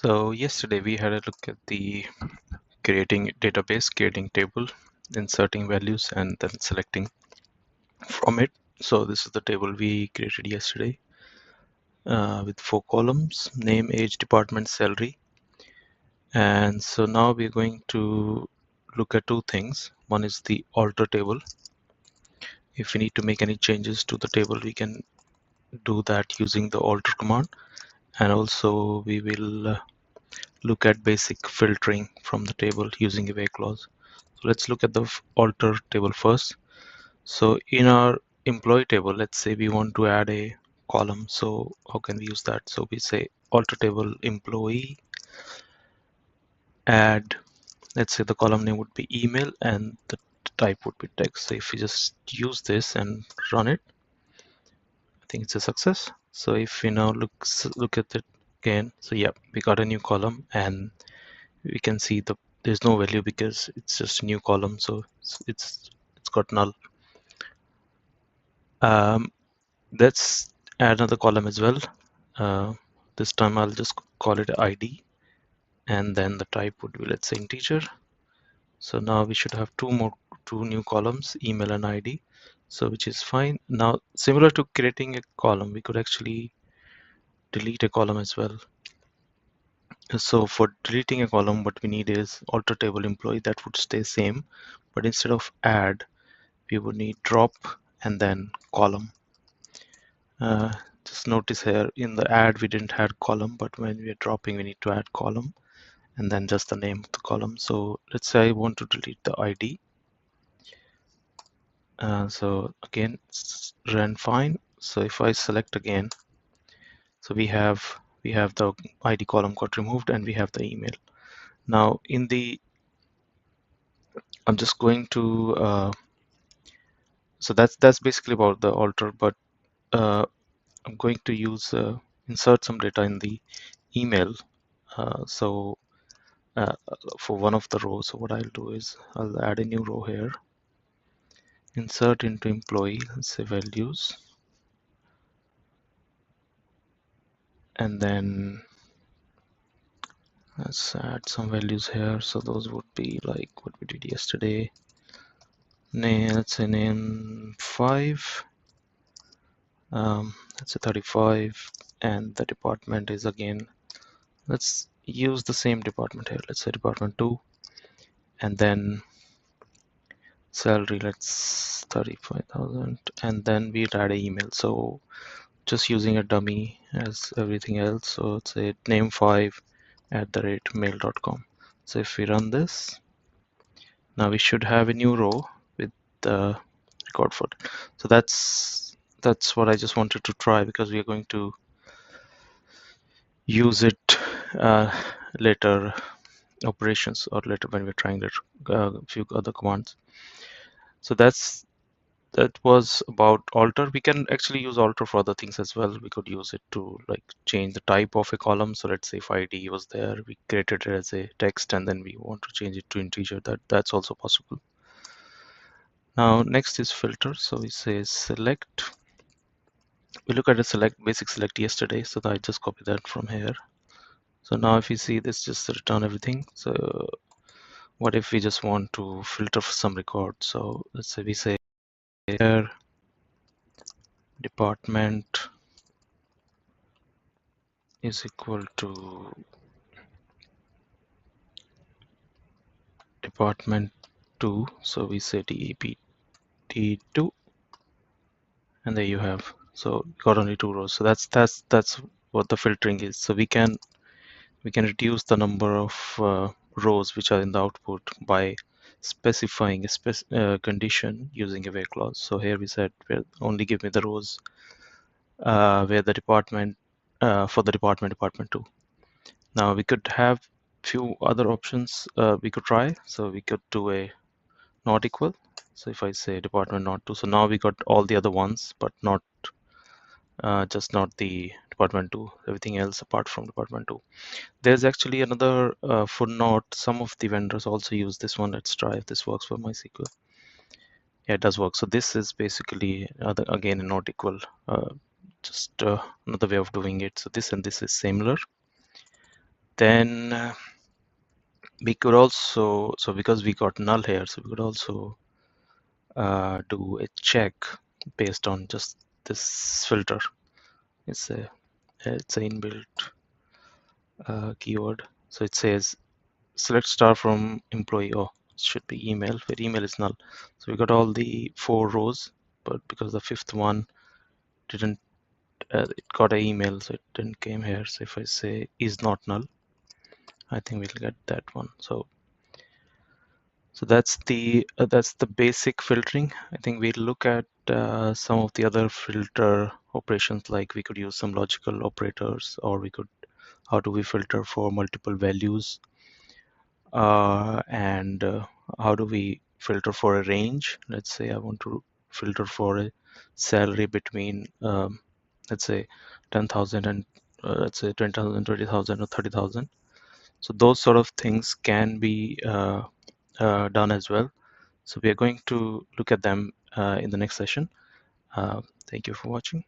So yesterday we had a look at the creating database, creating table, inserting values, and then selecting from it. So this is the table we created yesterday with 4 columns: name, age, department, salary. And so now we're going to look at two things. One is the alter table. If we need to make any changes to the table, we can do that using the alter command. And also we will look at basic filtering from the table using a where clause. So let's look at the alter table first. So in our employee table, let's say we want to add a column. So how can we use that? So we say alter table employee add, let's say the column name would be email and the type would be text. So if we just use this and run it, I think it's a success. So if we now look at it again, so yeah, we got a new column and we can see there's no value because it's just a new column, so it's got null. Let's add another column as well. This time I'll just call it ID, and then the type would be, let's say, integer. So now we should have two new columns, email and ID, so which is fine. Now similar to creating a column, we could actually delete a column as well. So for deleting a column, what we need is alter table employee. That would stay same, but instead of add, we would need drop and then column. Just notice here in the add we didn't add column, but when we are dropping we need to add column and then just the name of the column. So let's say I want to delete the ID. So again, ran fine. So if I select again, so we have the ID column got removed and we have the email. Now in the I'm just going to so that's basically about the alter, but I'm going to use insert some data in the email. So for one of the rows, so what I'll do is I'll add a new row here, insert into employee, let's say values, and then let's add some values here. So those would be like what we did yesterday. Name, let's say name 5, let's say 35, and the department is again, let's use the same department here, let's say department 2, and then salary, let's 35,000, and then we'll add an email. So just using a dummy as everything else. So let's say name 5 @mail.com. So if we run this, now we should have a new row with the record for it. So that's what I just wanted to try, because we are going to use it later operations, or later when we're trying a few other commands. So that was about alter. We can actually use alter for other things as well. We could use it to like change the type of a column. So let's say if ID was there, we created it as a text and then we want to change it to integer. That's also possible. Now next is filter. So we say select. We look at a basic select yesterday, so I just copy that from here. So now if you see this, just return everything. So what if we just want to filter for some record? So let's say we say here department is equal to department 2. So we say DEPT2, and there you have. So you got only 2 rows. So that's what the filtering is. So we can reduce the number of rows which are in the output by specifying a condition using a where clause. So here we said, well, only give me the rows where the department for the department 2. Now we could have few other options we could try. So we could do a not equal. So if I say department not 2, so now we got all the other ones, but not just not the department 2, everything else apart from department 2. There's actually another footnote. Some of the vendors also use this one. Let's try if this works for MySQL. Yeah, it does work. So this is basically again a not equal, just another way of doing it. So this and this is similar. Then we could also, so because we got null here, so we could also do a check based on just this filter. It's a inbuilt keyword. So it says select star from employee. Oh, it should be email, where email is null. So we got all the 4 rows, but because the 5th one didn't, it got an email, so it didn't came here. So if I say is not null, I think we'll get that one. So that's the basic filtering. I think we'll look at some of the other filter operations, like we could use some logical operators, or we could, how do we filter for multiple values, and how do we filter for a range. Let's say I want to filter for a salary between let's say 10,000 and let's say 20,000, 20,000, or 30,000. So those sort of things can be done as well. So we are going to look at them in the next session. Thank you for watching.